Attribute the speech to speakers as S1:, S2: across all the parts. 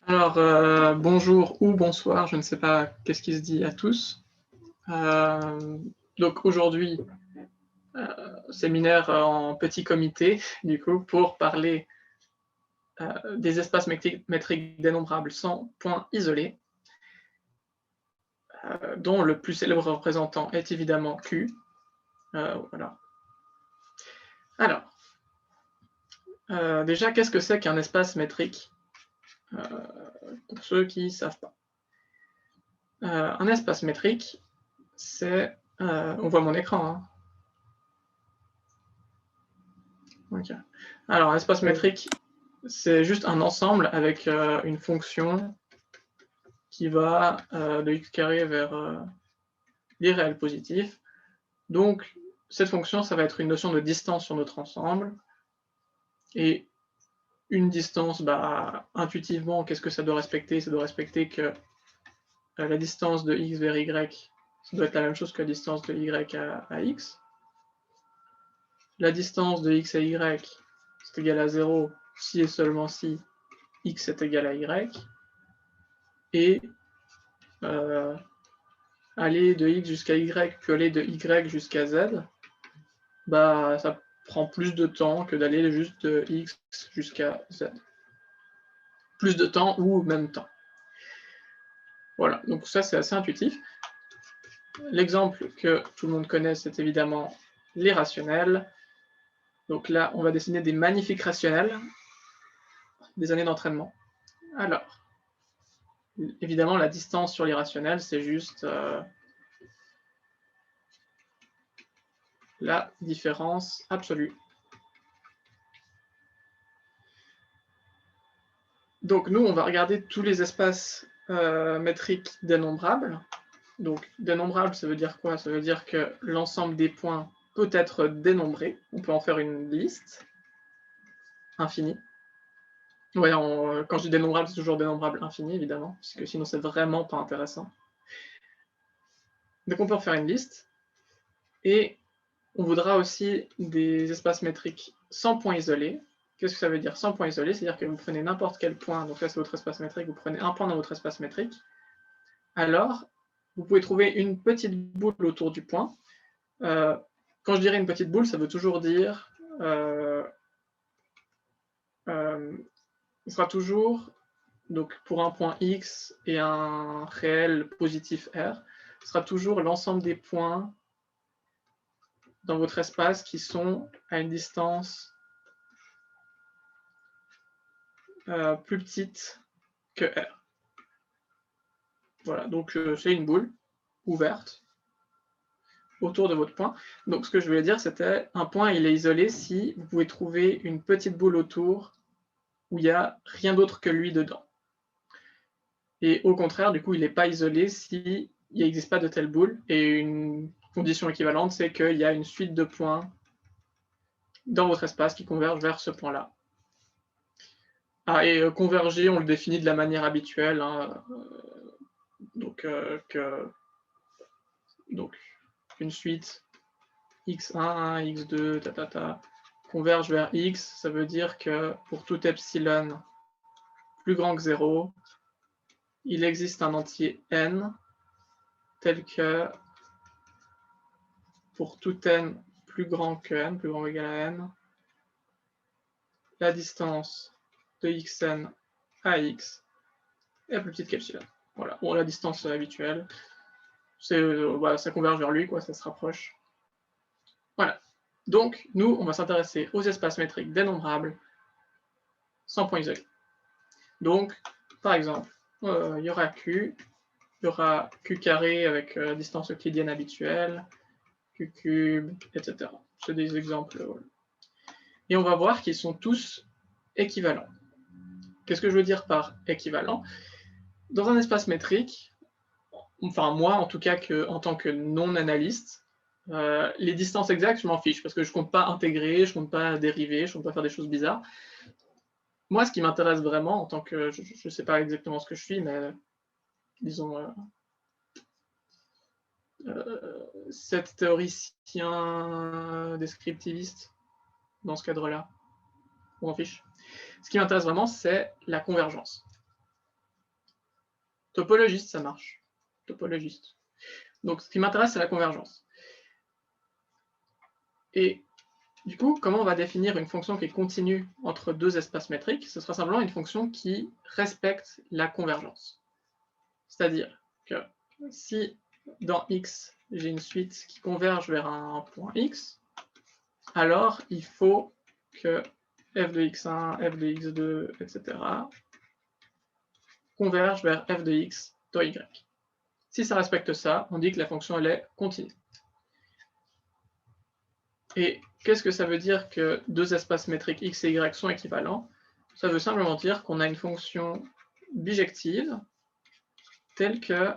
S1: Alors, bonjour ou bonsoir, je ne sais pas qu'est-ce qui se dit à tous. Donc aujourd'hui, séminaire en petit comité, du coup, pour parler des espaces métriques dénombrables sans points isolés, dont le plus célèbre représentant est évidemment Q. Voilà. Alors, déjà, qu'est-ce que c'est qu'un espace métrique pour ceux qui ne savent pas. Un espace métrique, c'est... on voit mon écran, hein. Ok. Alors, un espace métrique, c'est juste un ensemble avec une fonction qui va de x carré vers l'irréel positif. Donc, cette fonction, ça va être une notion de distance sur notre ensemble. Et une distance, intuitivement, qu'est-ce que ça doit respecter? Ça doit respecter que la distance de x vers y, ça doit être la même chose que la distance de y à x. La distance de x à y, c'est égal à 0 si et seulement si x est égal à y. Et aller de x jusqu'à y, puis aller de y jusqu'à z, ça prend plus de temps que d'aller juste de x jusqu'à z. Plus de temps ou même temps. Voilà, donc ça c'est assez intuitif. L'exemple que tout le monde connaît, c'est évidemment les rationnels. Donc là, on va dessiner des magnifiques rationnels, des années d'entraînement. Alors, évidemment, la distance sur les rationnels, c'est juste la différence absolue. Donc nous, on va regarder tous les espaces métriques dénombrables. Donc dénombrable, ça veut dire quoi? Ça veut dire que l'ensemble des points peut être dénombré. On peut en faire une liste infinie. Ouais, quand je dis dénombrable, c'est toujours dénombrable infini, évidemment, parce que sinon c'est vraiment pas intéressant. Donc on peut en faire une liste. Et on voudra aussi des espaces métriques sans points isolés. Qu'est-ce que ça veut dire sans points isolés? C'est-à-dire que vous prenez n'importe quel point, donc là c'est votre espace métrique, vous prenez un point dans votre espace métrique, alors vous pouvez trouver une petite boule autour du point. Quand je dirais une petite boule, ça veut toujours dire ce sera toujours, donc pour un point x et un réel positif r, ce sera toujours l'ensemble des points dans votre espace qui sont à une distance plus petite que r. Voilà, donc c'est une boule ouverte autour de votre point. Donc ce que je voulais dire, c'était un point, il est isolé si vous pouvez trouver une petite boule autour où il n'y a rien d'autre que lui dedans. Et au contraire, du coup, il n'est pas isolé si il n'existe pas de telle boule. Et une condition équivalente, c'est qu'il y a une suite de points dans votre espace qui convergent vers ce point-là. Et converger, on le définit de la manière habituelle. Hein, donc une suite x1, x2, converge vers x, ça veut dire que pour tout epsilon plus grand que 0, il existe un entier n tel que pour tout n plus grand que n, plus grand ou égal à n, la distance de xn à x est plus petite qu'epsilon. Voilà, bon, la distance habituelle, ça converge vers lui, quoi, ça se rapproche. Voilà. Donc, nous, on va s'intéresser aux espaces métriques dénombrables sans point isolé. Donc, par exemple, il y aura Q, il y aura Q carré avec distance euclidienne habituelle, Q cube, etc. C'est des exemples. Voilà. Et on va voir qu'ils sont tous équivalents. Qu'est-ce que je veux dire par équivalent? Dans un espace métrique, enfin moi en tout cas en tant que non-analyste, les distances exactes, je m'en fiche, parce que je ne compte pas intégrer, je ne compte pas dériver, je ne compte pas faire des choses bizarres. Moi, ce qui m'intéresse vraiment, en tant que... Je ne sais pas exactement ce que je suis, mais disons... cet théoricien descriptiviste, dans ce cadre-là, on en fiche. Ce qui m'intéresse vraiment, c'est la convergence. Topologiste, ça marche. Topologiste. Donc, ce qui m'intéresse, c'est la convergence. Et du coup, comment on va définir une fonction qui est continue entre deux espaces métriques? Ce sera simplement une fonction qui respecte la convergence. C'est-à-dire que si dans X, j'ai une suite qui converge vers un point X, alors il faut que f de x1, f de x2, etc. converge vers f de x dans y. Si ça respecte ça, on dit que la fonction elle est continue. Et qu'est-ce que ça veut dire que deux espaces métriques x et y sont équivalents? Ça veut simplement dire qu'on a une fonction bijective telle que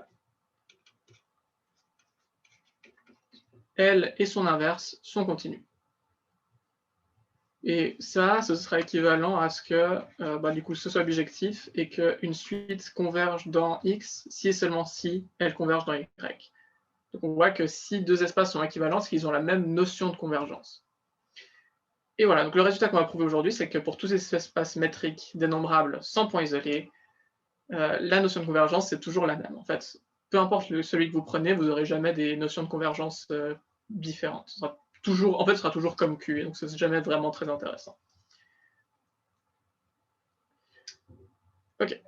S1: elle et son inverse sont continues. Et ça, ce sera équivalent à ce que du coup, ce soit bijectif et qu'une suite converge dans X si et seulement si elle converge dans Y. Donc on voit que si deux espaces sont équivalents, c'est qu'ils ont la même notion de convergence. Et voilà, donc le résultat qu'on va prouver aujourd'hui, c'est que pour tous ces espaces métriques dénombrables sans point isolé, la notion de convergence, c'est toujours la même. En fait, peu importe celui que vous prenez, vous n'aurez jamais des notions de convergence différentes. Ce sera toujours, en fait, ce sera toujours comme Q, et donc c'est jamais vraiment très intéressant. Ok.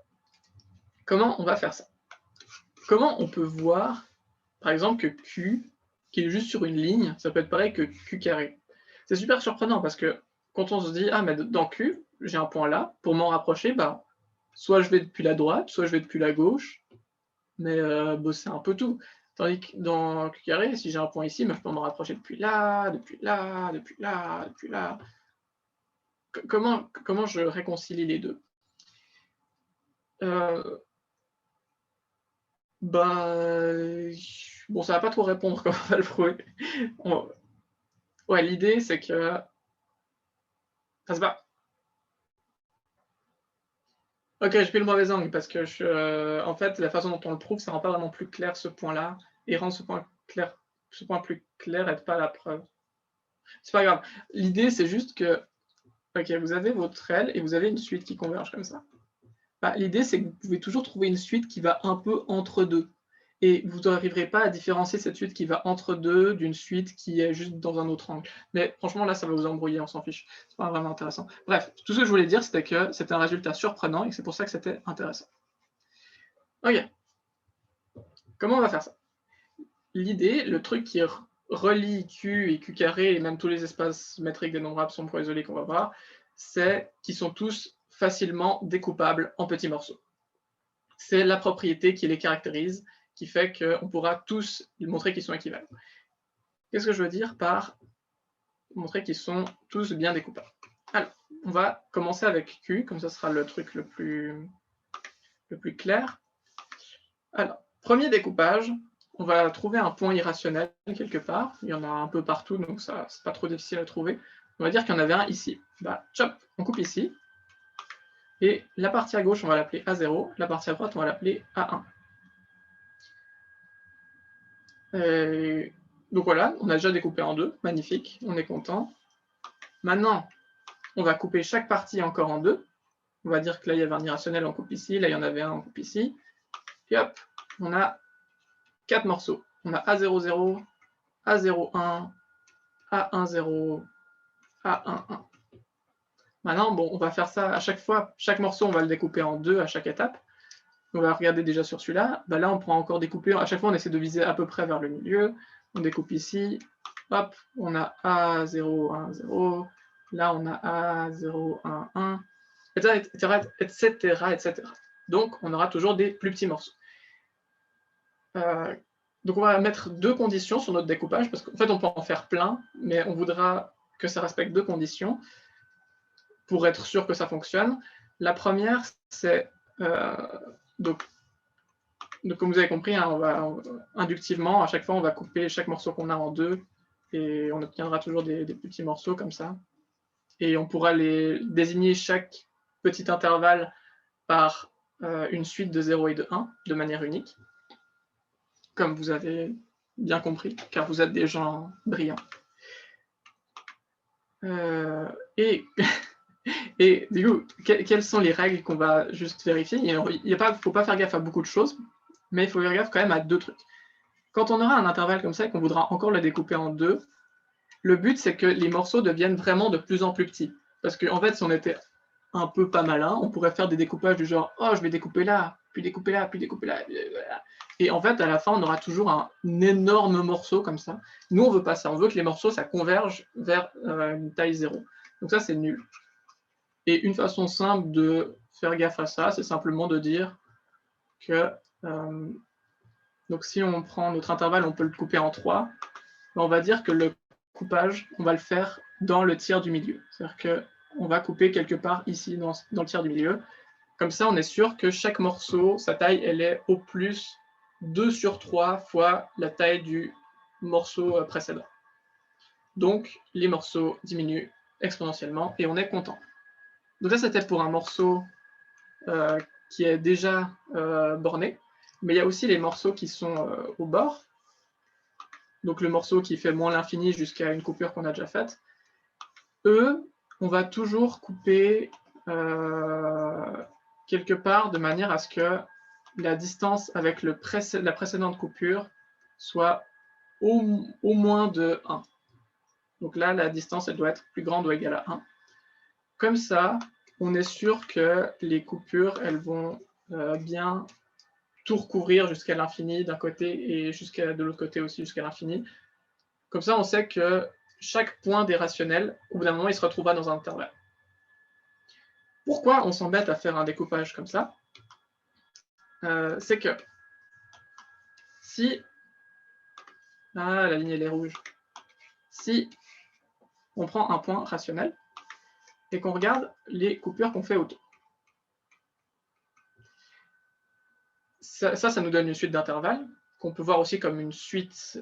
S1: Comment on va faire ça? Comment on peut voir, par exemple, que Q, qui est juste sur une ligne, ça peut être pareil que Q carré? C'est super surprenant parce que quand on se dit, ah, mais dans Q, j'ai un point là, pour m'en rapprocher, bah, soit je vais depuis la droite, soit je vais depuis la gauche, mais c'est un peu tout. Tandis que dans Q carré, si j'ai un point ici, je peux m'en rapprocher depuis là, depuis là, depuis là, depuis là. Comment je réconcilie les deux? Bon, ça va pas trop répondre comment on va le prouver. Ouais, l'idée, c'est que... Ça se bat. Ok, j'ai pris le mauvais angle, parce que, en fait, la façon dont on le prouve, ça rend pas vraiment plus clair ce point-là, et rendre ce point plus clair aide pas à la preuve. C'est pas grave. L'idée, c'est juste que, ok, vous avez votre L, et vous avez une suite qui converge comme ça. L'idée, c'est que vous pouvez toujours trouver une suite qui va un peu entre deux. Et vous n'arriverez pas à différencier cette suite qui va entre deux d'une suite qui est juste dans un autre angle. Mais franchement, là, ça va vous embrouiller, on s'en fiche. C'est pas vraiment intéressant. Bref, tout ce que je voulais dire, c'était que c'était un résultat surprenant et que c'est pour ça que c'était intéressant. Ok. Comment on va faire ça? L'idée, le truc qui relie Q et Q carré, et même tous les espaces métriques dénombrables sans point isolé qu'on va voir, c'est qu'ils sont tous facilement découpables en petits morceaux. C'est la propriété qui les caractérise, qui fait qu'on pourra tous montrer qu'ils sont équivalents. Qu'est-ce que je veux dire par montrer qu'ils sont tous bien découpables? Alors, on va commencer avec Q, comme ça sera le truc le plus clair. Alors, premier découpage, on va trouver un point irrationnel quelque part. Il y en a un peu partout, donc ça, c'est pas trop difficile à trouver. On va dire qu'il y en avait un ici. Chop, on coupe ici. Et la partie à gauche, on va l'appeler A0. La partie à droite, on va l'appeler A1. Donc voilà, on a déjà découpé en deux, magnifique, on est content. Maintenant, on va couper chaque partie encore en deux. On va dire que là, il y avait un irrationnel, on coupe ici, là, il y en avait un, on coupe ici. Et hop, on a 4 morceaux. On a A00, A01, A10, A11. Maintenant, bon, on va faire ça à chaque fois. Chaque morceau, on va le découper en deux à chaque étape. On va regarder déjà sur celui-là. Là, on pourra encore découper. À chaque fois, on essaie de viser à peu près vers le milieu. On découpe ici. Hop, on a A0, 1, 0. Là, on a A0, 1, 1, etc., etc. Donc, on aura toujours des plus petits morceaux. Donc, on va mettre deux conditions sur notre découpage, parce qu'en fait, on peut en faire plein, mais on voudra que ça respecte deux conditions pour être sûr que ça fonctionne. La première, c'est... Donc, comme vous avez compris, hein, inductivement, à chaque fois, on va couper chaque morceau qu'on a en deux, et on obtiendra toujours des petits morceaux comme ça. Et on pourra les désigner chaque petit intervalle par une suite de 0 et de 1, de manière unique, comme vous avez bien compris, car vous êtes des gens brillants. Et Et du coup, quelles sont les règles qu'on va juste vérifier? Il ne faut pas faire gaffe à beaucoup de choses, mais il faut faire gaffe quand même à 2 trucs. Quand on aura un intervalle comme ça et qu'on voudra encore le découper en 2, le but c'est que les morceaux deviennent vraiment de plus en plus petits. Parce qu'en fait, si on était un peu pas malin, on pourrait faire des découpages du genre « Oh, je vais découper là, puis découper là, puis découper là. » Et en fait, à la fin, on aura toujours un énorme morceau comme ça. Nous, on veut pas ça. On veut que les morceaux, ça converge vers une taille 0. Donc ça, c'est nul. Et une façon simple de faire gaffe à ça, c'est simplement de dire que donc si on prend notre intervalle, on peut le couper en 3, on va dire que le coupage, on va le faire dans le tiers du milieu. C'est-à-dire qu'on va couper quelque part ici dans le tiers du milieu. Comme ça, on est sûr que chaque morceau, sa taille, elle est au plus 2/3 fois la taille du morceau précédent. Donc, les morceaux diminuent exponentiellement et on est content. Donc ça, c'était pour un morceau qui est déjà borné, mais il y a aussi les morceaux qui sont au bord. Donc le morceau qui fait moins l'infini jusqu'à une coupure qu'on a déjà faite. Eux, on va toujours couper quelque part de manière à ce que la distance avec la précédente coupure soit au moins de 1. Donc là, la distance, elle doit être plus grande ou égale à 1. Comme ça, on est sûr que les coupures, elles vont bien tout recouvrir jusqu'à l'infini d'un côté et de l'autre côté aussi jusqu'à l'infini. Comme ça, on sait que chaque point des rationnels, au bout d'un moment, il se retrouvera dans un intervalle. Pourquoi on s'embête à faire un découpage comme ça? C'est que si... Ah, la ligne, elle est rouge. Si on prend un point rationnel et qu'on regarde les coupures qu'on fait autour, ça nous donne une suite d'intervalles qu'on peut voir aussi comme une suite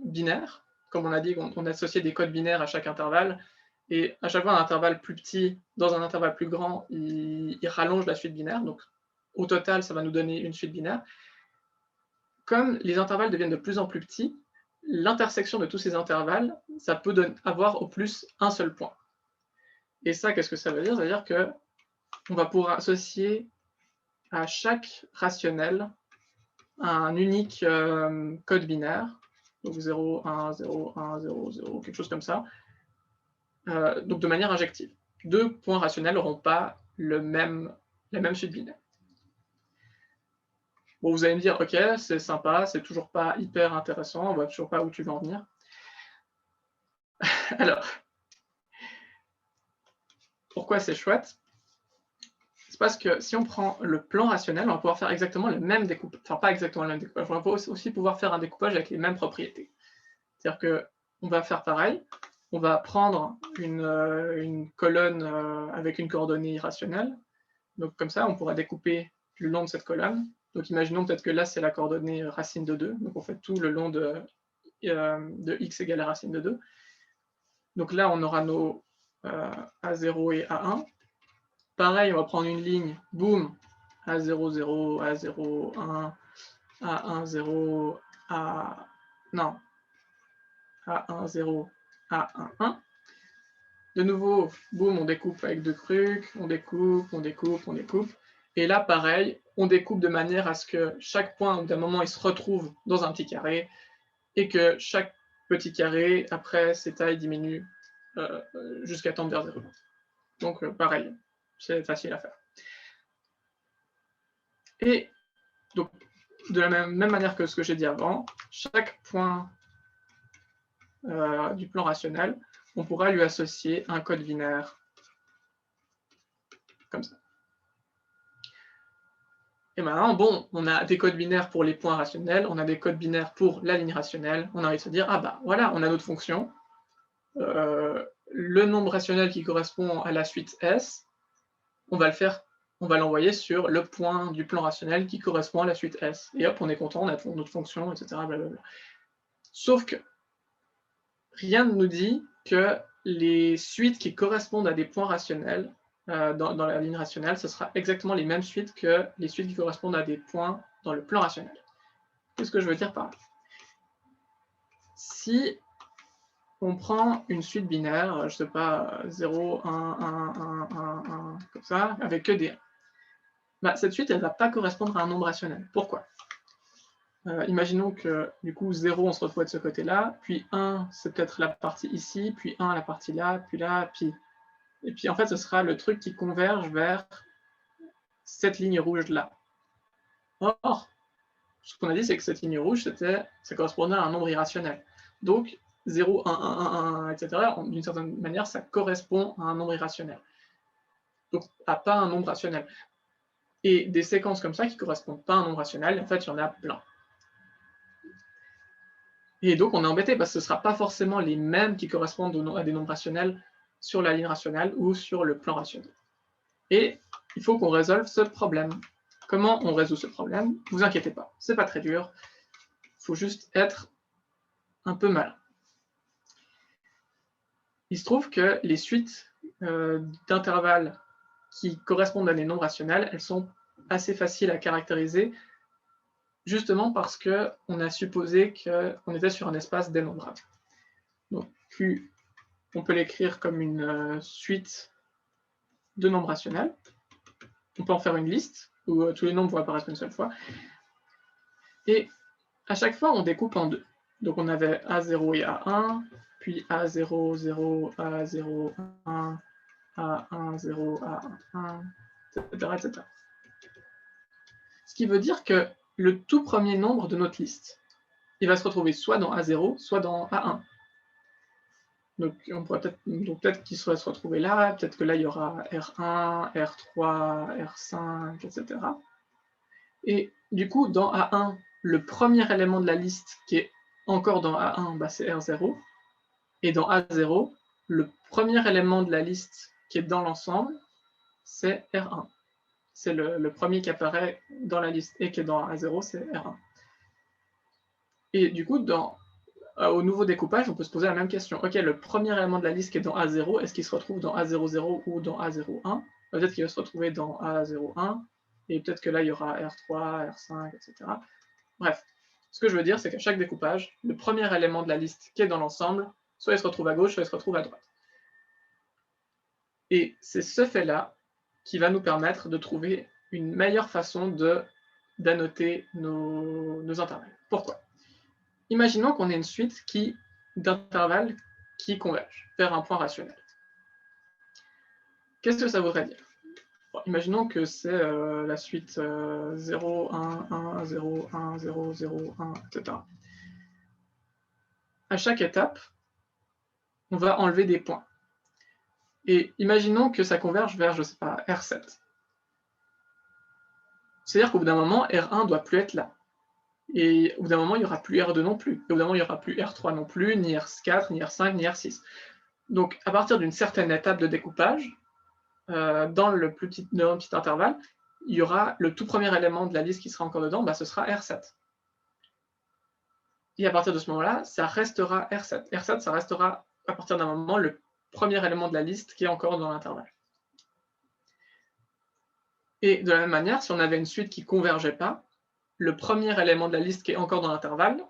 S1: binaire. Comme on a dit, on associait des codes binaires à chaque intervalle, et à chaque fois un intervalle plus petit dans un intervalle plus grand, il rallonge la suite binaire, donc au total ça va nous donner une suite binaire. Comme les intervalles deviennent de plus en plus petits, l'intersection de tous ces intervalles, ça peut avoir au plus un seul point. Et ça, qu'est-ce que ça veut dire? Ça veut dire qu'on va pouvoir associer à chaque rationnel un unique code binaire, donc 0, 1, 0, 1, 0, 0, quelque chose comme ça, donc de manière injective. Deux points rationnels n'auront pas la même suite binaire. Bon, vous allez me dire, ok, c'est sympa, c'est toujours pas hyper intéressant, on voit toujours pas où tu veux en venir. Alors, pourquoi c'est chouette? C'est parce que si on prend le plan rationnel, on va pouvoir faire exactement le même découpage. Enfin, pas exactement le même découpage, on va aussi pouvoir faire un découpage avec les mêmes propriétés. C'est-à-dire qu'on va faire pareil, on va prendre une colonne avec une coordonnée irrationnelle. Donc comme ça, on pourra découper le long de cette colonne. Donc imaginons peut-être que là, c'est la coordonnée racine de 2. Donc on fait tout le long de x égale à racine de 2. Donc là, on aura nos A0 et A1. Pareil, on va prendre une ligne, boum, A0, 0, A0, 1, A1, 0, A... Non, A1, 0, A1, 1. De nouveau, boum, on découpe avec deux trucs, on découpe, on découpe, on découpe. Et là, pareil, on découpe de manière à ce que chaque point, d'un moment, il se retrouve dans un petit carré, et que chaque petit carré, après, ses tailles diminuent jusqu'à tendre vers 0. Donc, pareil, c'est facile à faire. Et donc, de la même manière que ce que j'ai dit avant, chaque point du plan rationnel, on pourra lui associer un code binaire, comme ça. Et maintenant, bon, on a des codes binaires pour les points rationnels, on a des codes binaires pour la ligne rationnelle, on a envie de se dire, ah bah voilà, on a notre fonction, le nombre rationnel qui correspond à la suite S, on va l'envoyer sur le point du plan rationnel qui correspond à la suite S. Et hop, on est content, on a notre fonction, etc. Blablabla. Sauf que rien ne nous dit que les suites qui correspondent à des points rationnels dans la ligne rationnelle, ce sera exactement les mêmes suites que les suites qui correspondent à des points dans le plan rationnel. Qu'est-ce que je veux dire par là? Si on prend une suite binaire, je ne sais pas, 0, 1, 1, 1, 1, 1, comme ça, avec que des 1. Bah, cette suite, elle ne va pas correspondre à un nombre rationnel. Pourquoi? Imaginons que du coup 0, on se retrouve de ce côté-là, puis 1, c'est peut-être la partie ici, puis 1, la partie là, puis... Et puis en fait, ce sera le truc qui converge vers cette ligne rouge-là. Or, ce qu'on a dit, c'est que cette ligne rouge, ça correspondait à un nombre irrationnel. Donc, 0, 1, 1, 1, 1, etc., d'une certaine manière, ça correspond à un nombre irrationnel. Donc, à pas un nombre rationnel. Et des séquences comme ça qui ne correspondent pas à un nombre rationnel, en fait, il y en a plein. Et donc, on est embêté parce que ce ne sera pas forcément les mêmes qui correspondent à des nombres rationnels sur la ligne rationnelle ou sur le plan rationnel. Et il faut qu'on résolve ce problème. Comment on résout ce problème? Ne vous inquiétez pas, c'est pas très dur. Il faut juste être un peu malin. Il se trouve que les suites d'intervalles qui correspondent à des nombres rationnels, elles sont assez faciles à caractériser, justement parce qu'on a supposé qu'on était sur un espace dénombrable. Donc, Q, on peut l'écrire comme une suite de nombres rationnels. On peut en faire une liste, où tous les nombres vont apparaître une seule fois. Et à chaque fois, on découpe en deux. Donc on avait A0 et A1, puis A0, 0, A0, 1, A1, 0, A1, etc., etc. Ce qui veut dire que le tout premier nombre de notre liste, il va se retrouver soit dans A0, soit dans A1. Donc on pourrait peut-être qu'il va se retrouver là, peut-être que là il y aura R1, R3, R5, etc. Et du coup, dans A1, le premier élément de la liste qui est encore dans A1, bah, c'est R0. Et dans A0, le premier élément de la liste qui est dans l'ensemble, c'est R1. C'est le premier qui apparaît dans la liste et qui est dans A0, c'est R1. Et du coup, au nouveau découpage, on peut se poser la même question. Ok, le premier élément de la liste qui est dans A0, est-ce qu'il se retrouve dans A00 ou dans A01? Peut-être qu'il va se retrouver dans A01, et peut-être que là, il y aura R3, R5, etc. Bref, ce que je veux dire, c'est qu'à chaque découpage, le premier élément de la liste qui est dans l'ensemble, soit il se retrouve à gauche, soit il se retrouve à droite. Et c'est ce fait-là qui va nous permettre de trouver une meilleure façon d'annoter nos intervalles. Pourquoi? Imaginons qu'on ait une suite d'intervalles qui convergent vers un point rationnel. Qu'est-ce que ça voudrait dire? Bon, imaginons que c'est la suite 0, 1, 1, 0, 1, 0, 0, 1, etc. À chaque étape, on va enlever des points. Et imaginons que ça converge vers, je ne sais pas, R7. C'est-à-dire qu'au bout d'un moment, R1 ne doit plus être là. Et au bout d'un moment, il n'y aura plus R2 non plus. Et au bout d'un moment, il n'y aura plus R3 non plus, ni R4, ni R5, ni R6. Donc, à partir d'une certaine étape de découpage, dans le petit intervalle, il y aura le tout premier élément de la liste qui sera encore dedans, bah, ce sera R7. Et à partir de ce moment-là, ça restera R7. R7, ça restera, à partir d'un moment, le premier élément de la liste qui est encore dans l'intervalle. Et de la même manière, si on avait une suite qui ne convergeait pas, le premier élément de la liste qui est encore dans l'intervalle,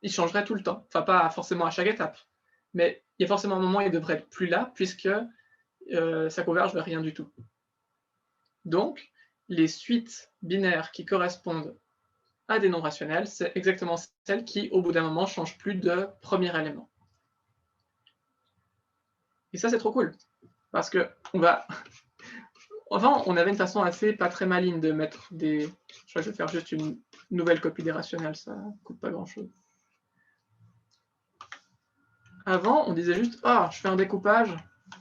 S1: il changerait tout le temps. Enfin, pas forcément à chaque étape, mais il y a forcément un moment où il devrait être plus là, puisque ça converge vers rien du tout. Donc, les suites binaires qui correspondent à des nombres rationnels, c'est exactement celles qui, au bout d'un moment, ne changent plus de premier élément. Et ça, c'est trop cool, parce que Enfin, on avait une façon assez pas très maligne de mettre des... Je vais faire juste une nouvelle copie des rationnels, ça ne coûte pas grand-chose. Avant, on disait juste, ah, je fais un découpage,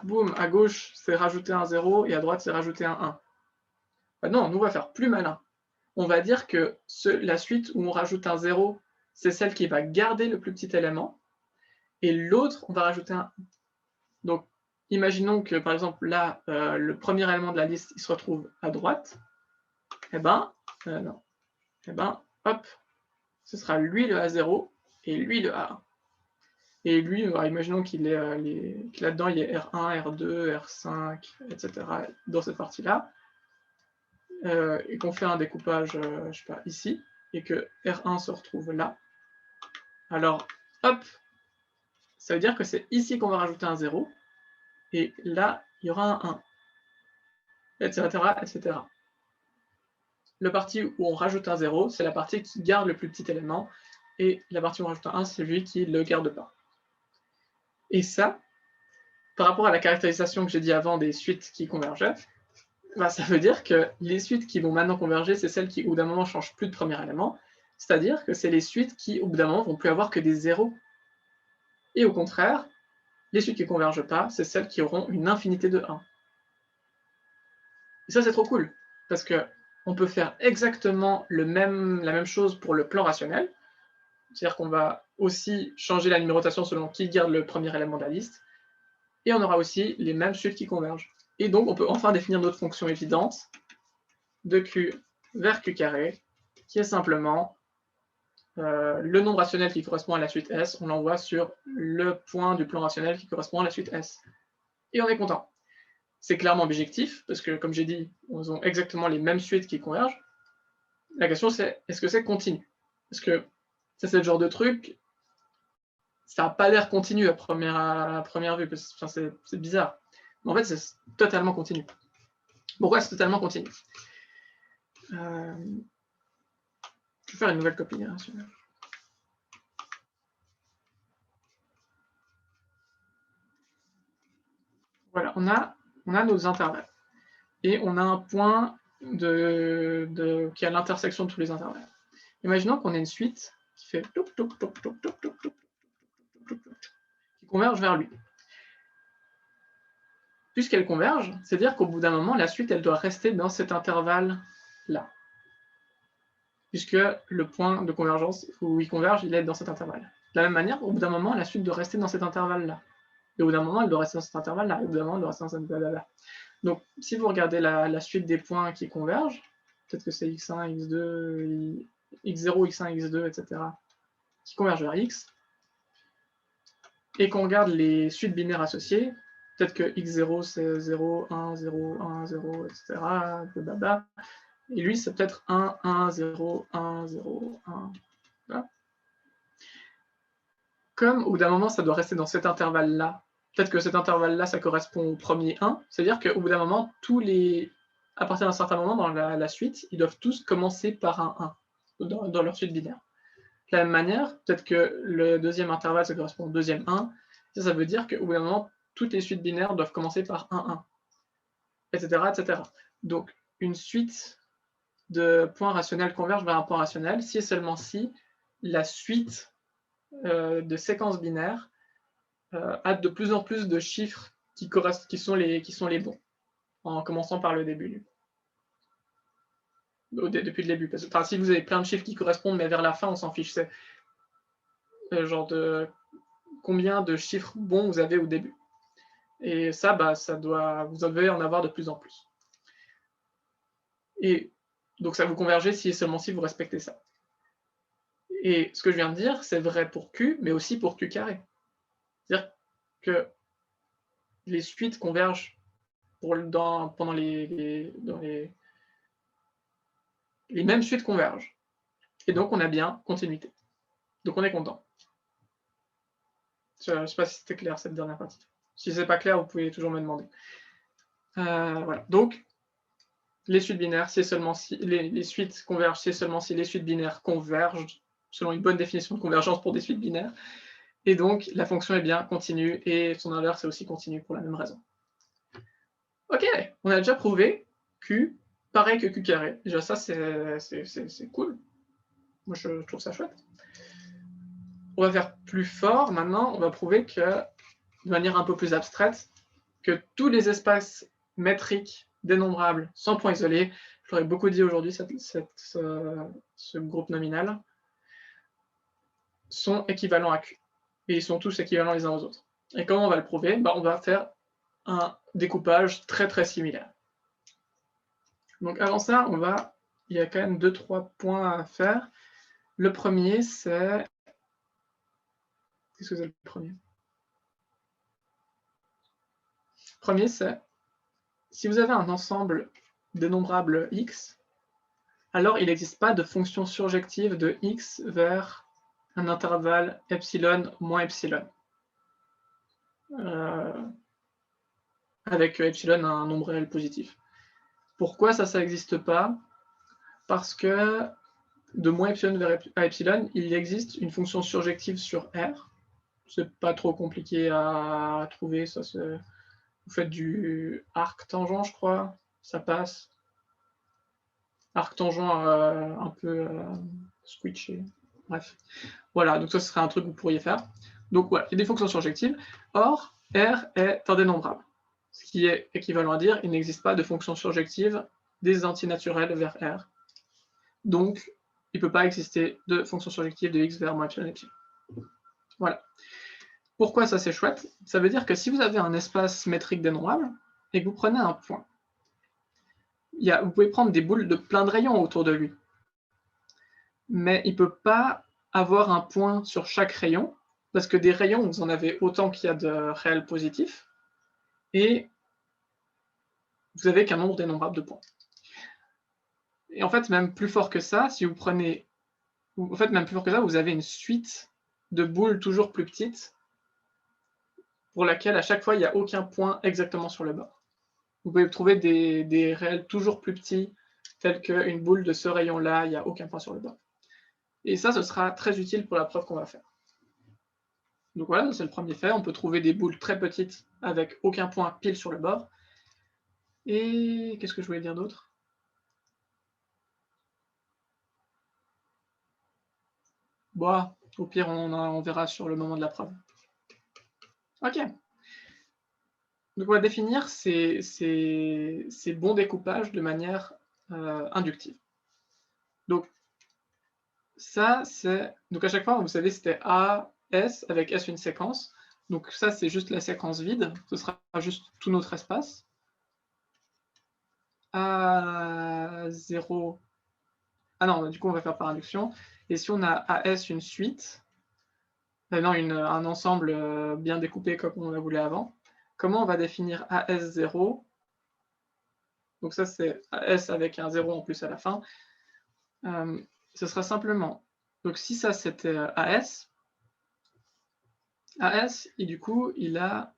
S1: boum, à gauche, c'est rajouter un 0, et à droite, c'est rajouter un 1. Ben non, nous, on va faire plus malin. On va dire que la suite où on rajoute un 0, c'est celle qui va garder le plus petit élément, et l'autre, on va rajouter un 1. Donc, imaginons que, par exemple, là, le premier élément de la liste, il se retrouve à droite. Eh ben, non. Eh ben, hop, ce sera lui le A0 et lui le A1. Et lui, imaginons qu'il est là-dedans, il est R1, R2, R5, etc. dans cette partie-là. Et qu'on fait un découpage, je sais pas, ici, et que R1 se retrouve là. Alors, hop, Ça veut dire que c'est ici qu'on va rajouter un 0, et là, il y aura un 1, etc., etc. La partie où on rajoute un 0, c'est la partie qui garde le plus petit élément, et la partie où on rajoute un 1, c'est celui qui ne le garde pas. Et ça, par rapport à la caractérisation que j'ai dit avant des suites qui convergeaient, bah, ça veut dire que les suites qui vont maintenant converger, c'est celles qui, au bout d'un moment, ne changent plus de premier élément, c'est-à-dire que c'est les suites qui, au bout d'un moment, vont plus avoir que des zéros. Et au contraire, les suites qui ne convergent pas, c'est celles qui auront une infinité de 1. Et ça, c'est trop cool, parce qu'on peut faire exactement la même chose pour le plan rationnel, c'est-à-dire qu'on va aussi changer la numérotation selon qui garde le premier élément de la liste, et on aura aussi les mêmes suites qui convergent. Et donc, on peut enfin définir notre fonction évidente de Q vers Q carré, qui est simplement le nombre rationnel qui correspond à la suite S, on l'envoie sur le point du plan rationnel qui correspond à la suite S. Et on est content. C'est clairement bijectif, parce que, comme j'ai dit, ils ont exactement les mêmes suites qui convergent. La question, c'est, est-ce que c'est continu? Parce que c'est le genre de truc, ça n'a pas l'air continu à première vue, parce que c'est bizarre. Mais en fait, c'est totalement continu. Pourquoi c'est totalement continu? Je vais faire une nouvelle copie. Hein, voilà, on a nos intervalles. Et on a un point qui est à l'intersection de tous les intervalles. Imaginons qu'on ait une suite qui fait qui converge vers lui. Puisqu'elle converge, c'est-à-dire qu'au bout d'un moment, la suite, elle doit rester dans cet intervalle-là. Puisque le point de convergence où il converge, il est dans cet intervalle. De la même manière, au bout d'un moment, la suite doit rester dans cet intervalle-là. Et au bout d'un moment, elle doit rester dans cet intervalle-là. Et au bout d'un moment, elle doit rester dans cet intervalle-là. Donc, si vous regardez la suite des points qui convergent, peut-être que c'est x1, x2, x0, x1, x2, etc., qui convergent vers x, et qu'on regarde les suites binaires associées, peut-être que x0 c'est 0, 1, 0, 1, 0, etc., blablabla, et lui c'est peut-être 1, 1, 0, 1, 0, 1, voilà. Comme au bout d'un moment ça doit rester dans cet intervalle-là, peut-être que cet intervalle-là ça correspond au premier 1, c'est-à-dire qu'au bout d'un moment, à partir d'un certain moment dans la suite, ils doivent tous commencer par un 1 dans leur suite binaire. De la même manière, peut-être que le deuxième intervalle, ça correspond au deuxième 1. Ça veut dire qu'au bout d'un moment, toutes les suites binaires doivent commencer par 1, 1, etc., etc. Donc, une suite de points rationnels converge vers un point rationnel si et seulement si la suite de séquences binaires a de plus en plus de chiffres qui sont les bons, en commençant par le début. Depuis le début. Parce que, si vous avez plein de chiffres qui correspondent, mais vers la fin, on s'en fiche. C'est genre de combien de chiffres bons vous avez au début. Et ça, vous devez en avoir de plus en plus. Et donc ça vous convergez si et seulement si vous respectez ça. Et ce que je viens de dire, c'est vrai pour Q, mais aussi pour Q carré. C'est-à-dire que les suites convergent pendant les mêmes suites convergent. Et donc on a bien continuité. Donc on est content. Je ne sais pas si c'était clair cette dernière partie. Si c'est pas clair, vous pouvez toujours me demander. Voilà. Donc les suites binaires, c'est seulement si les suites convergent, c'est seulement si les suites binaires convergent, selon une bonne définition de convergence pour des suites binaires. Et donc la fonction est bien continue et son inverse est aussi continu pour la même raison. Ok, on a déjà prouvé Q pareil que Q carré. Déjà ça c'est cool. Moi je trouve ça chouette. On va faire plus fort maintenant, on va prouver que, de manière un peu plus abstraite, que tous les espaces métriques dénombrables sans point isolé, je l'aurais beaucoup dit aujourd'hui, ce groupe nominal, sont équivalents à Q. Et ils sont tous équivalents les uns aux autres. Et comment on va le prouver? On va faire un découpage très très similaire. Donc avant ça, il y a quand même 2-3 points à faire. Le premier, c'est... Qu'est-ce que c'est le premier? Le premier, c'est... Si vous avez un ensemble dénombrable x, alors il n'existe pas de fonction surjective de x vers un intervalle epsilon moins epsilon. avec epsilon un nombre réel positif. Pourquoi ça n'existe pas? Parce que de moins epsilon vers epsilon, il existe une fonction surjective sur R. C'est pas trop compliqué à trouver, ça c'est... Vous faites du arc tangent, je crois, ça passe. Arc tangent un peu switché. Bref. Voilà, donc ça ce serait un truc que vous pourriez faire. Donc voilà, il y a des fonctions surjectives. Or, R est indénombrable. Ce qui est équivalent à dire, il n'existe pas de fonction surjective des antinaturelles vers R. Donc, il ne peut pas exister de fonction surjective de x vers moins epsilon epsilon. Voilà. Pourquoi ça c'est chouette? Ça veut dire que si vous avez un espace métrique dénombrable et que vous prenez un point, vous pouvez prendre des boules de plein de rayons autour de lui. Mais il ne peut pas avoir un point sur chaque rayon, parce que des rayons, vous en avez autant qu'il y a de réels positifs, et vous n'avez qu'un nombre dénombrable de points. Et en fait, même plus fort que ça, si vous prenez... En fait, même plus fort que ça, vous avez une suite de boules toujours plus petites, pour laquelle à chaque fois, il n'y a aucun point exactement sur le bord. Vous pouvez trouver des réels toujours plus petits, tels qu'une boule de ce rayon-là, il n'y a aucun point sur le bord. Et ça, ce sera très utile pour la preuve qu'on va faire. Donc voilà, c'est le premier fait. On peut trouver des boules très petites avec aucun point pile sur le bord. Et qu'est-ce que je voulais dire d'autre? Bon, au pire, on verra sur le moment de la preuve. Ok. Donc on va définir ces bons découpages de manière inductive. Donc ça, c'est... Donc à chaque fois, vous savez, c'était A, S, avec S une séquence. Donc ça, c'est juste la séquence vide. Ce sera juste tout notre espace. A0... Ah non, du coup, on va faire par induction. Et si on a AS une suite, non, un ensemble bien découpé comme on la voulait avant, comment on va définir AS0? Donc ça, c'est AS avec un 0 en plus à la fin. Ce sera simplement... Donc si ça, c'était AS, et du coup, il a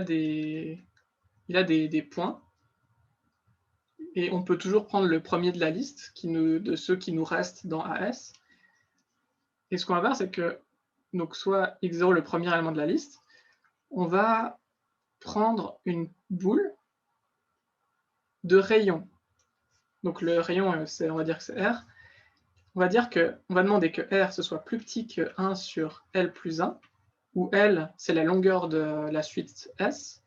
S1: des points. Et on peut toujours prendre le premier de la liste, de ceux qui nous restent dans AS. Et ce qu'on va faire, c'est que, donc soit x0 le premier élément de la liste, on va prendre une boule de rayon. Donc le rayon, on va dire que c'est R. On va demander que R ce soit plus petit que 1 sur L plus 1, où L, c'est la longueur de la suite S.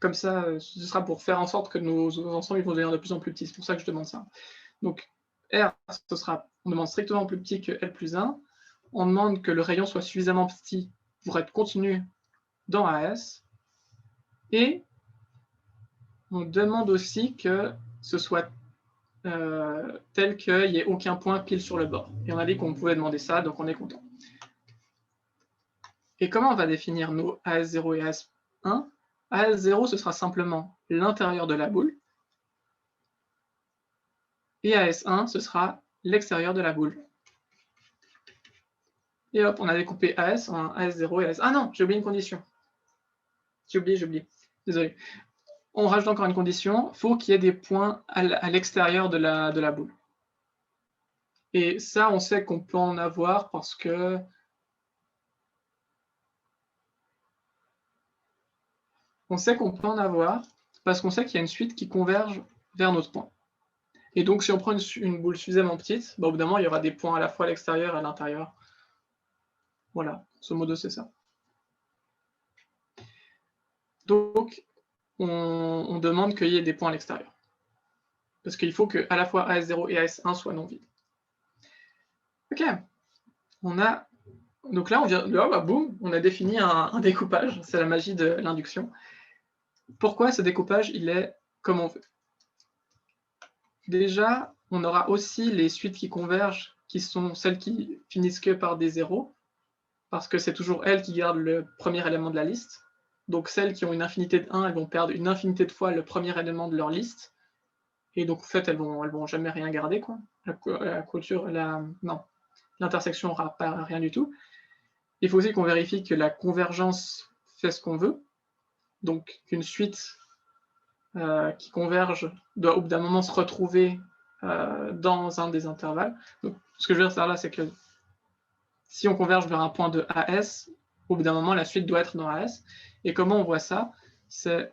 S1: Comme ça, ce sera pour faire en sorte que nos ensembles vont devenir de plus en plus petits. C'est pour ça que je demande ça. Donc R, on demande strictement plus petit que L plus 1. On demande que le rayon soit suffisamment petit pour être continu dans AS. Et on demande aussi que ce soit tel qu'il n'y ait aucun point pile sur le bord. Et on a dit qu'on pouvait demander ça, donc on est content. Et comment on va définir nos AS0 et AS1? AS0, ce sera simplement l'intérieur de la boule. Et AS1, ce sera l'extérieur de la boule. Et hop, on a découpé AS en AS0 et AS... Ah non, j'ai oublié une condition. J'ai oublié. Désolé. On rajoute encore une condition. Il faut qu'il y ait des points à l'extérieur de la boule. Et ça, on sait qu'on peut en avoir parce que... On sait qu'on peut en avoir parce qu'on sait qu'il y a une suite qui converge vers notre point. Et donc, si on prend une boule suffisamment petite, au bout d'un moment, il y aura des points à la fois à l'extérieur et à l'intérieur. Voilà, ce modo, c'est ça. Donc, on demande qu'il y ait des points à l'extérieur. Parce qu'il faut que à la fois AS0 et AS1 soient non vides. Ok, on a... Donc là, on vient... boum, on a défini un découpage. C'est la magie de l'induction. Pourquoi ce découpage, il est comme on veut? Déjà, on aura aussi les suites qui convergent, qui sont celles qui finissent que par des zéros, parce que c'est toujours elles qui gardent le premier élément de la liste. Donc celles qui ont une infinité de 1, elles vont perdre une infinité de fois le premier élément de leur liste. Et donc en fait, elles vont jamais rien garder, quoi. La clôture, non, l'intersection n'aura pas rien du tout. Il faut aussi qu'on vérifie que la convergence fait ce qu'on veut. Donc, qu'une suite qui converge doit au bout d'un moment se retrouver dans un des intervalles. Donc, ce que je veux dire là, c'est que si on converge vers un point de AS, au bout d'un moment, la suite doit être dans AS. Et comment on voit ça? C'est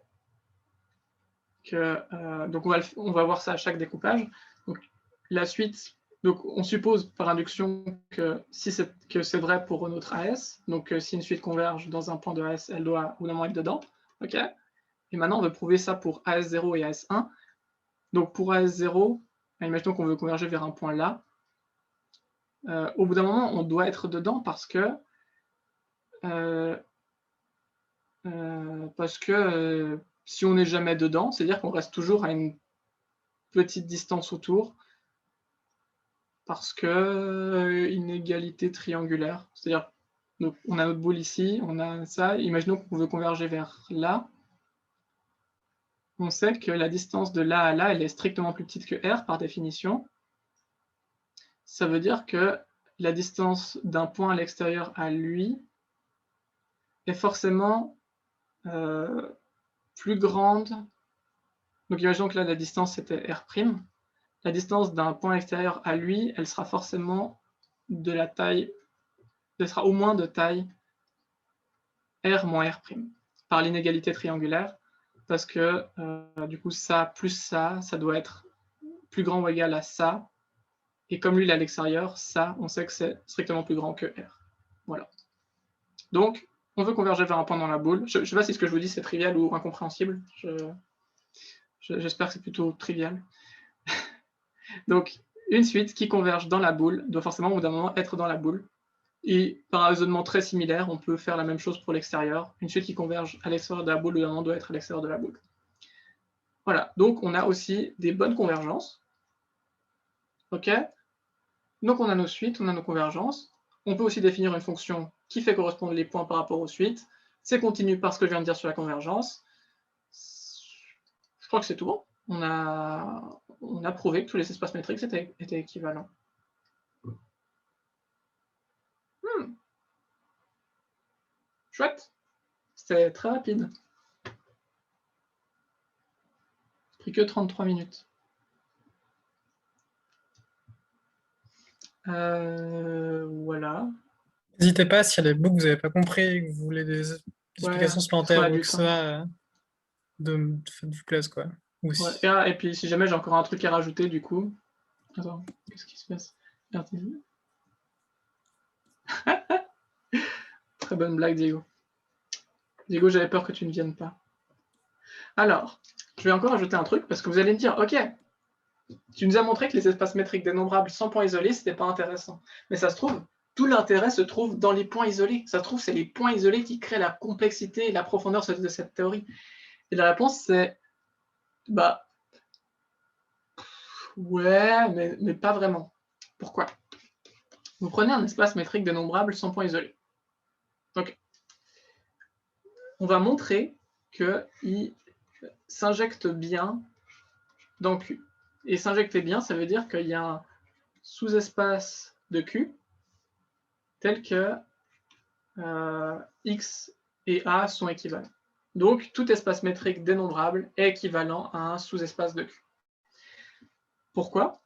S1: que, donc on va voir ça à chaque découpage. Donc, la suite, donc on suppose par induction que si c'est vrai pour notre AS, donc si une suite converge dans un point de AS, elle doit au bout d'un moment être dedans. Ok. Et maintenant, on veut prouver ça pour AS0 et AS1. Donc pour AS0, imaginons qu'on veut converger vers un point là. Au bout d'un moment, on doit être dedans parce que si on n'est jamais dedans, c'est-à-dire qu'on reste toujours à une petite distance autour parce que inégalité triangulaire. C'est-à-dire, on a notre boule ici, on a ça. Imaginons qu'on veut converger vers là. On sait que la distance de là à là, elle est strictement plus petite que R par définition. Ça veut dire que la distance d'un point à l'extérieur à lui est forcément plus grande. Donc imaginons que là, la distance, c'était R'. La distance d'un point extérieur à lui, elle sera forcément de la taille, elle sera au moins de taille R moins R', par l'inégalité triangulaire, parce que du coup, ça plus ça doit être plus grand ou égal à ça, et comme lui, il est à l'extérieur, ça, on sait que c'est strictement plus grand que R. Voilà. Donc, on veut converger vers un point dans la boule. Je ne sais pas si ce que je vous dis, c'est trivial ou incompréhensible. J'espère que c'est plutôt trivial. Donc, une suite qui converge dans la boule doit forcément, au bout d'un moment, être dans la boule. Et par un raisonnement très similaire, on peut faire la même chose pour l'extérieur. Une suite qui converge à l'extérieur de la boule, au bout d'un moment, doit être à l'extérieur de la boule. Voilà, donc on a aussi des bonnes convergences. OK? Donc on a nos suites, on a nos convergences. On peut aussi définir une fonction qui fait correspondre les points par rapport aux suites. C'est continu par ce que je viens de dire sur la convergence. Je crois que c'est tout bon. On a prouvé que tous les espaces métriques étaient équivalents. Chouette. C'était très rapide. J'ai pris que 33 minutes. Voilà.
S2: N'hésitez pas, s'il y a des bouts que vous n'avez pas compris, que vous voulez des explications supplémentaires ou que ça vous plaise, quoi.
S1: Ouais. Et puis, si jamais j'ai encore un truc à rajouter, du coup... Attends, qu'est-ce qui se passe? Très bonne blague, Diego. Diego, j'avais peur que tu ne viennes pas. Alors, je vais encore ajouter un truc, parce que vous allez me dire, ok, tu nous as montré que les espaces métriques dénombrables sans points isolés, c'était pas intéressant. Mais ça se trouve, tout l'intérêt se trouve dans les points isolés. Ça se trouve, c'est les points isolés qui créent la complexité et la profondeur de cette théorie. Et la réponse, c'est, bah, ouais, mais pas vraiment. Pourquoi? Vous prenez un espace métrique dénombrable sans point isolé. Donc, on va montrer qu'il s'injecte bien dans Q. Et s'injecter bien, ça veut dire qu'il y a un sous-espace de Q tel que X et A sont équivalents. Donc, tout espace métrique dénombrable est équivalent à un sous-espace de Q. Pourquoi?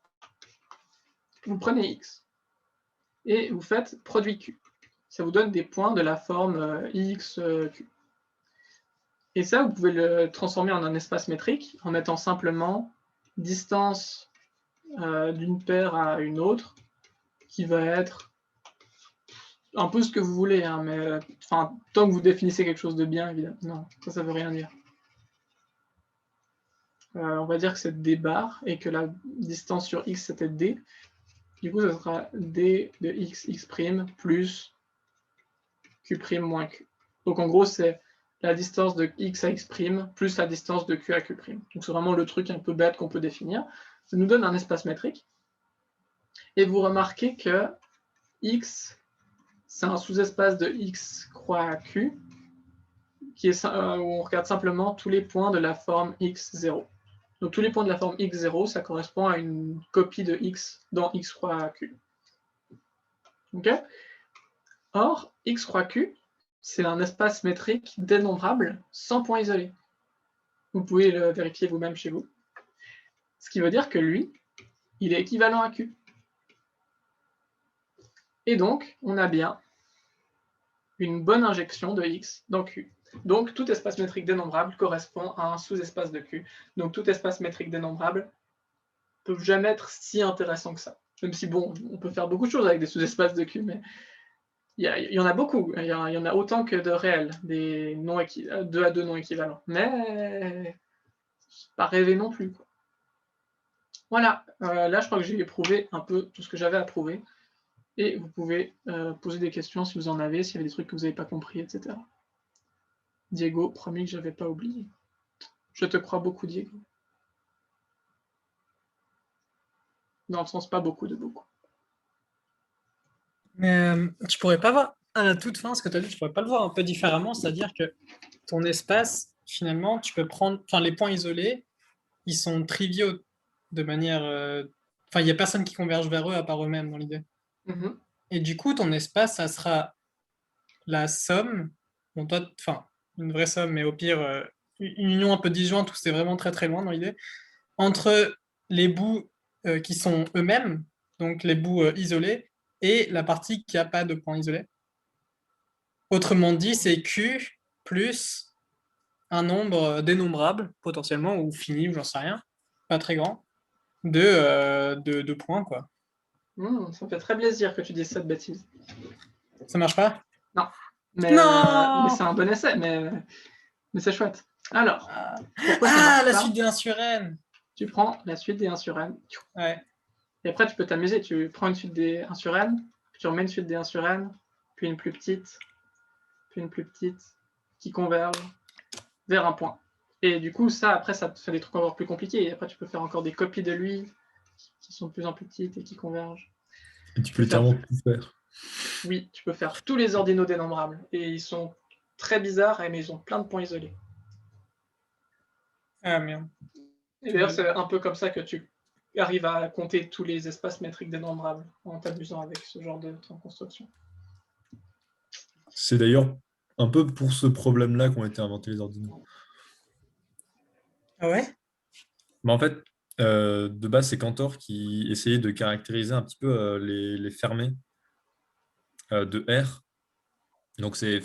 S1: Vous prenez X et vous faites produit Q. Ça vous donne des points de la forme IXQ. Et ça, vous pouvez le transformer en un espace métrique en mettant simplement distance d'une paire à une autre, qui va être un peu ce que vous voulez, hein, mais enfin, tant que vous définissez quelque chose de bien, évidemment. Non, ça veut rien dire. On va dire que c'est D bar et que la distance sur X c'était D. Du coup, ça sera D de X, X' plus Q' moins Q. Donc en gros, c'est la distance de X à X' plus la distance de Q à Q'. Donc c'est vraiment le truc un peu bête qu'on peut définir. Ça nous donne un espace métrique. Et vous remarquez que X, c'est un sous-espace de X croix Q, qui est, où on regarde simplement tous les points de la forme X0. Donc tous les points de la forme X0, ça correspond à une copie de X dans X croix Q. Ok? Or, X croix Q, c'est un espace métrique dénombrable sans point isolé. Vous pouvez le vérifier vous-même chez vous. Ce qui veut dire que lui, il est équivalent à Q. Et donc, on a bien une bonne injection de X dans Q. Donc, tout espace métrique dénombrable correspond à un sous-espace de Q. Donc, tout espace métrique dénombrable ne peut jamais être si intéressant que ça. Même si, bon, on peut faire beaucoup de choses avec des sous-espaces de Q, mais il y en a beaucoup. Il y en a autant que de réels, des 2 à 2 non équivalents. Mais c'est pas rêvé non plus, quoi. Voilà, là je crois que j'ai prouvé un peu tout ce que j'avais à prouver. Et vous pouvez poser des questions si vous en avez, s'il y avait des trucs que vous n'avez pas compris, etc. Diego, promis que je n'avais pas oublié. Je te crois beaucoup, Diego. Dans le sens pas beaucoup de beaucoup.
S2: Mais tu pourrais pas voir, à la toute fin, ce que tu as dit, tu pourrais pas le voir un peu différemment, c'est-à-dire que ton espace, finalement, tu peux prendre, enfin, les points isolés, ils sont triviaux de manière, enfin, il n'y a personne qui converge vers eux à part eux-mêmes dans l'idée. Et du coup, ton espace, ça sera la somme, bon, toi, enfin, une vraie somme, mais au pire, une union un peu disjointe où c'est vraiment très très loin dans l'idée, entre les bouts qui sont eux-mêmes, donc les bouts isolés, et la partie qui n'a pas de point isolé. Autrement dit, c'est Q plus un nombre dénombrable, potentiellement, ou fini, ou j'en sais rien, pas très grand, de points, quoi.
S1: Ça me fait très plaisir que tu dises cette bêtise.
S2: Ça marche pas?
S1: Non. Mais
S2: Non
S1: c'est un bon essai, mais c'est chouette. Alors, pourquoi ça
S2: Ah,
S1: marche
S2: la
S1: pas?
S2: suite des 1 sur n.
S1: Tu prends la suite des 1 sur n.
S2: Ouais.
S1: Et après, tu peux t'amuser. Tu prends une suite des 1 sur n, puis tu remets une suite des 1 sur n, puis une plus petite, qui converge vers un point. Et du coup, ça, après, ça te fait des trucs encore plus compliqués. Et après, tu peux faire encore des copies de lui qui sont de plus en plus petites et qui convergent.
S3: Et tu peux littéralement tout faire.
S1: Oui, tu peux faire tous les ordinaux dénombrables. Et ils sont très bizarres, mais ils ont plein de points isolés.
S2: Ah merde.
S1: Et d'ailleurs, c'est un peu comme ça que tu arrives à compter tous les espaces métriques dénombrables en t'amusant avec ce genre de construction.
S3: C'est d'ailleurs un peu pour ce problème-là qu'ont été inventés les ordinaux.
S2: Ah ouais?
S3: Mais en fait, de base, c'est Cantor qui essayait de caractériser un petit peu les fermés de R. Donc, c'est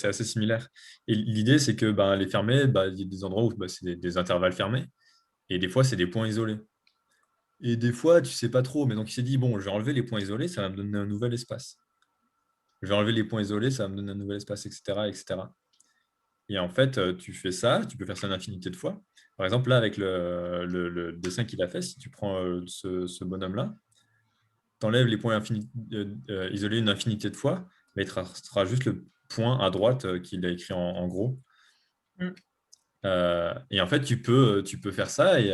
S3: assez similaire. Et l'idée, c'est que les fermés, il y a des endroits où c'est des intervalles fermés, et des fois, c'est des points isolés. Et des fois, tu ne sais pas trop, mais donc il s'est dit, bon, je vais enlever les points isolés, ça va me donner un nouvel espace. Je vais enlever les points isolés, ça va me donner un nouvel espace, etc., etc. Et en fait, tu fais ça, tu peux faire ça une infinité de fois. Par exemple, là, avec le dessin qu'il a fait, si tu prends ce bonhomme-là, tu enlèves les points isolés une infinité de fois, mais il te restera juste le point à droite qu'il a écrit en gros. Et en fait, tu peux faire ça. Et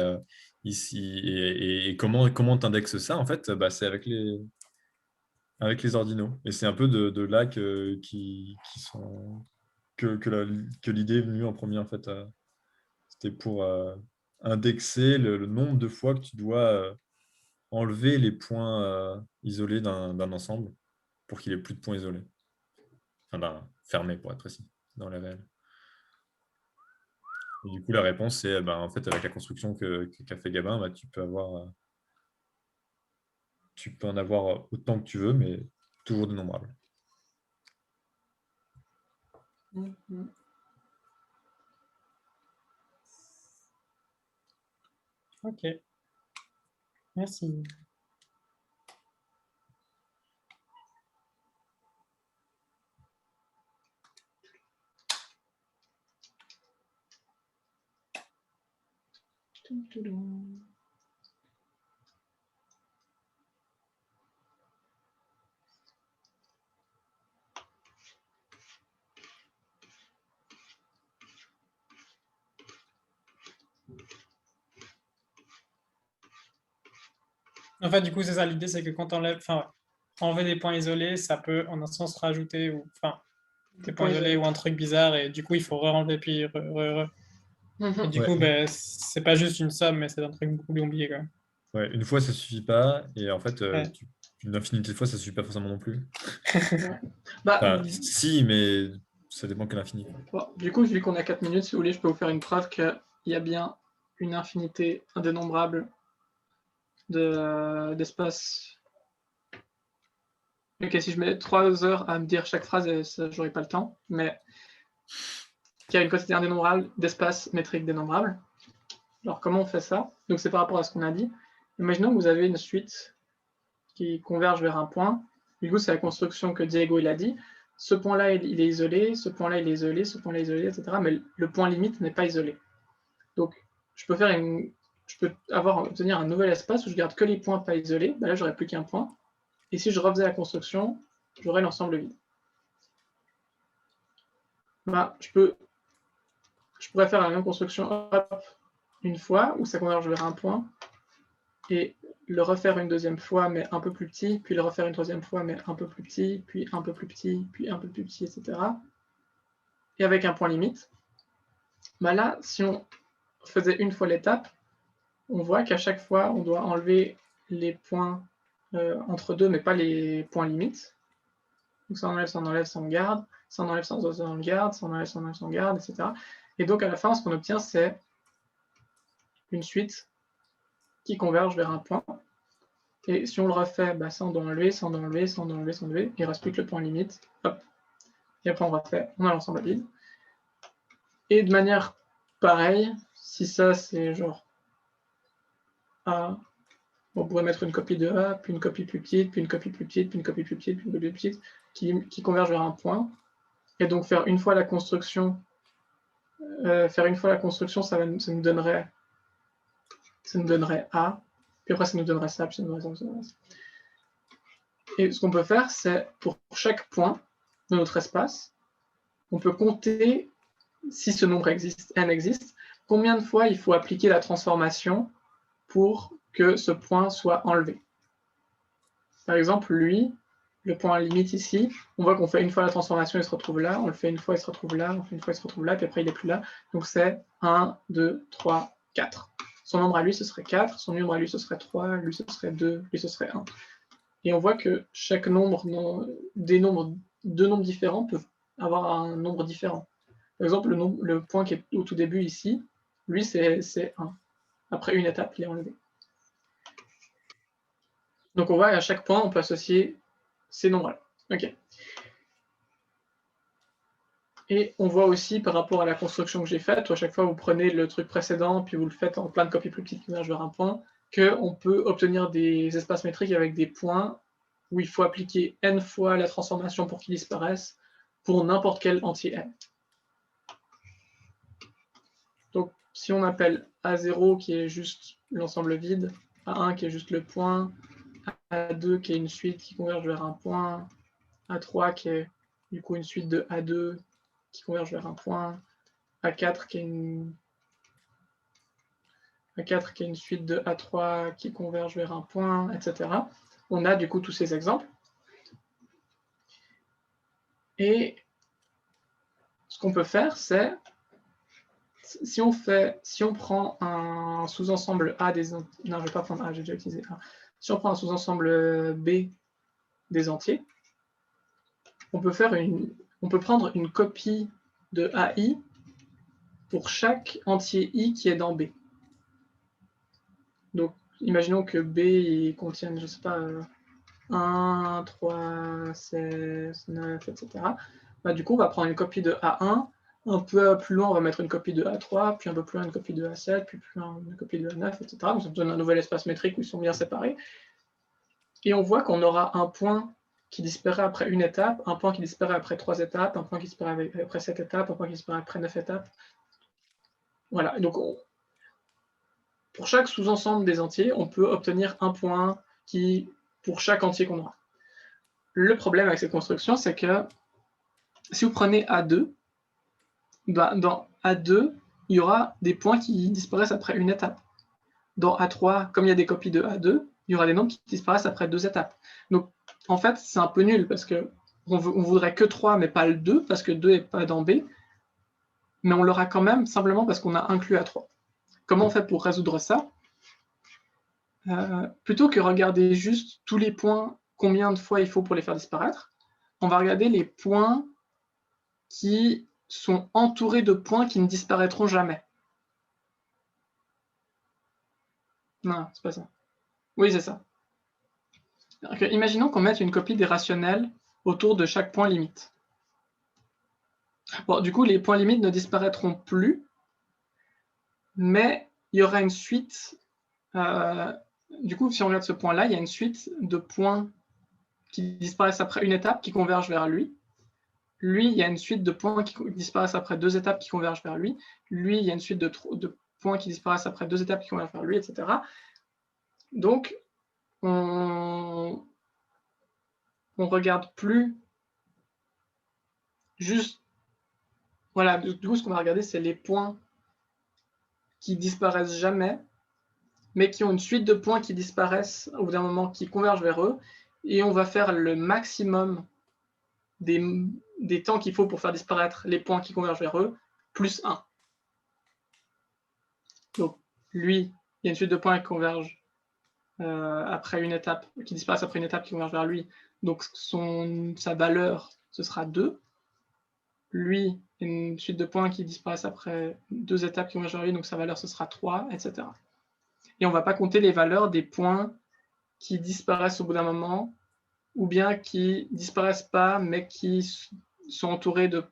S3: comment tu indexes ça, en fait, c'est avec les ordinaux. Et c'est un peu de là que l'idée est venue en premier, en fait. C'était pour indexer le nombre de fois que tu dois enlever les points isolés d'un ensemble pour qu'il ait plus de points isolés. Enfin, fermés, pour être précis, dans la réelle. Et du coup, la réponse, c'est en fait, avec la construction qu'a fait Gabin, tu peux en avoir autant que tu veux, mais toujours dénombrable.
S2: Ok. Merci. En fait, du coup, c'est ça. L'idée, c'est que quand on enlever des points isolés, ça peut, en un sens, rajouter des points isolés ou un truc bizarre. Et du coup, il faut re-enlever puis Et du coup, c'est pas juste une somme, mais c'est un truc beaucoup plus compliqué, quoi.
S3: Ouais, une fois, ça suffit pas. Et en fait,
S2: Ouais.
S3: Une infinité de fois, ça ne suffit pas forcément non plus.
S1: Bah,
S3: Enfin, si, mais ça dépend que l'infini.
S1: bon, du coup, vu qu'on a 4 minutes, si vous voulez, je peux vous faire une preuve qu'il y a bien une infinité indénombrable d'espace. Ok, si je mets 3 heures à me dire chaque phrase, j'aurai pas le temps, mais qu'il y a une quantité indénombrable d'espace métrique dénombrable. Alors, comment on fait ça? Donc, c'est par rapport à ce qu'on a dit. Imaginons que vous avez une suite qui converge vers un point. Du coup, c'est la construction que Diego il a dit. Ce point-là, il est isolé, ce point-là, il est isolé, ce point-là, isolé, etc. Mais le point limite n'est pas isolé. Donc, je peux obtenir un nouvel espace où je garde que les points pas isolés. Bah là, j'aurais plus qu'un point. Et si je refaisais la construction, j'aurais l'ensemble vide. Bah, je pourrais faire la même construction une fois où ça converge vers un point et le refaire une deuxième fois mais un peu plus petit, puis le refaire une troisième fois mais un peu plus petit, puis un peu plus petit, puis un peu plus petit, etc. Et avec un point limite, bah là, si on faisait une fois l'étape, on voit qu'à chaque fois, on doit enlever les points entre deux, mais pas les points limites. Donc ça enlève, ça enlève, ça en garde, ça enlève, ça en garde, ça enlève, ça enlève, ça en garde, etc. Et donc à la fin, ce qu'on obtient, c'est une suite qui converge vers un point. Et si on le refait, bah, ça on doit enlever, ça on doit enlever, ça on doit enlever, ça on doit enlever. Il ne reste plus que le point limite. Hop. Et après on refait, on a l'ensemble vide. Et de manière pareille, si ça c'est genre A, on pourrait mettre une copie de A, puis une copie plus petite, puis une copie plus petite, puis une copie plus petite, puis une copie plus petite, qui converge vers un point. Et donc faire une fois la construction, ça nous donnerait A, puis après ça nous donnerait ça, puis ça nous donnerait ça, Et ce qu'on peut faire, c'est pour chaque point de notre espace, on peut compter, si ce nombre existe, n existe, combien de fois il faut appliquer la transformation pour que ce point soit enlevé. Par exemple, lui, le point limite ici, on voit qu'on fait une fois la transformation, il se retrouve là, on le fait une fois, il se retrouve là, on fait une fois, il se retrouve là, puis après il n'est plus là. Donc c'est 1, 2, 3, 4. Son nombre à lui, ce serait 4, son nombre à lui, ce serait 3, lui, ce serait 2, lui, ce serait 1. Et on voit que chaque nombre, deux nombres différents peuvent avoir un nombre différent. Par exemple, le point qui est au tout début ici, lui, c'est 1. Après une étape, il est enlevé. Donc on voit à chaque point, on peut associer ces nombres-là. Ok. Et on voit aussi par rapport à la construction que j'ai faite, où à chaque fois vous prenez le truc précédent, puis vous le faites en plein de copies plus petites qui convergent vers un point, qu'on peut obtenir des espaces métriques avec des points où il faut appliquer n fois la transformation pour qu'ils disparaissent pour n'importe quel entier n. Donc si on appelle A0 qui est juste l'ensemble vide, A1 qui est juste le point, A2 qui est une suite qui converge vers un point, A3 qui est du coup une suite de A2 qui converge vers un point, A4 qui est une suite de A3 qui converge vers un point, etc. On a du coup tous ces exemples. Et ce qu'on peut faire, c'est, si on prend un sous-ensemble A des entiers, non, je ne vais pas prendre A, j'ai déjà utilisé A. Si on prend un sous-ensemble B des entiers, on peut prendre une copie de AI pour chaque entier I qui est dans B. Donc, imaginons que B il contienne, je ne sais pas, 1, 3, 16, 9, etc. Bah, du coup, on va prendre une copie de A1, un peu plus loin, on va mettre une copie de A3, puis un peu plus loin, une copie de A7, puis plus loin, une copie de A9, etc. Donc, ça nous donne un nouvel espace métrique où ils sont bien séparés. Et on voit qu'on aura un point qui disparaît après une étape, un point qui disparaît après 3 étapes, un point qui disparaît après 7 étapes, un point qui disparaît après 9 étapes. Voilà, donc pour chaque sous-ensemble des entiers, on peut obtenir un point pour chaque entier qu'on aura. Le problème avec cette construction, c'est que si vous prenez A2, bah, dans A2, il y aura des points qui disparaissent après une étape. Dans A3, comme il y a des copies de A2, il y aura des nombres qui disparaissent après 2 étapes. Donc, en fait, c'est un peu nul parce qu'on voudrait que 3, mais pas le 2, parce que 2 n'est pas dans B. Mais on l'aura quand même, simplement parce qu'on a inclus A3. Comment on fait pour résoudre ça? Plutôt que regarder juste tous les points combien de fois il faut pour les faire disparaître. On va regarder les points qui sont entourés de points qui ne disparaîtront jamais. Non, c'est pas ça. Oui, c'est ça. Donc, imaginons qu'on mette une copie des rationnels autour de chaque point limite. Bon, du coup, les points limites ne disparaîtront plus, mais il y aura une suite. Du coup, si on regarde ce point-là, il y a une suite de points qui disparaissent après une étape qui convergent vers lui. Lui, il y a une suite de points qui disparaissent après 2 étapes qui convergent vers lui. Lui, il y a une suite de points qui disparaissent après 2 étapes qui convergent vers lui, etc. Donc, on regarde plus juste... Voilà, du coup, ce qu'on va regarder, c'est les points qui disparaissent jamais, mais qui ont une suite de points qui disparaissent au bout d'un moment, qui convergent vers eux, et on va faire le maximum des temps qu'il faut pour faire disparaître les points qui convergent vers eux, plus 1. Donc, lui, il y a une suite de points qui convergent après une étape, qui disparaissent après une étape qui converge vers lui. Donc, sa valeur, ce sera 2. Lui, il y a une suite de points qui disparaissent après 2 étapes qui convergent vers lui, donc sa valeur, ce sera 3, etc. Et on ne va pas compter les valeurs des points qui disparaissent au bout d'un moment, ou bien qui disparaissent pas, mais qui sont entourés de...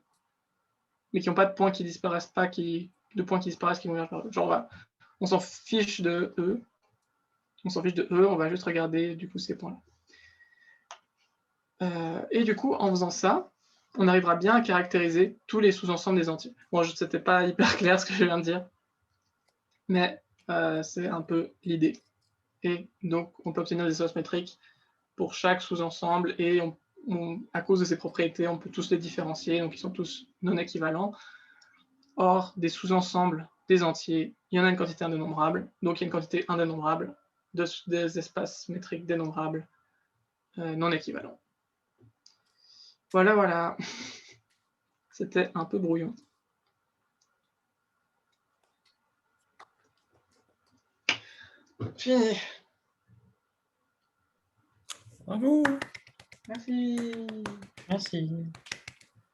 S1: mais qui n'ont pas de points qui disparaissent pas, de points qui disparaissent qui convergent vers eux. Genre, on s'en fiche de eux. On s'en fiche de eux, on va juste regarder du coup ces points-là. Et du coup, en faisant ça, on arrivera bien à caractériser tous les sous-ensembles des entiers. Bon, c'était pas hyper clair ce que je viens de dire, mais c'est un peu l'idée. Et donc, on peut obtenir des espaces métriques pour chaque sous-ensemble, et à cause de ces propriétés, on peut tous les différencier, donc ils sont tous non équivalents. Or, des sous-ensembles des entiers, il y en a une quantité indénombrable, donc il y a une quantité indénombrable des espaces métriques dénombrables non équivalents. Voilà, voilà. C'était un peu brouillon. Fini.
S3: Bravo!
S1: Merci.
S2: Merci.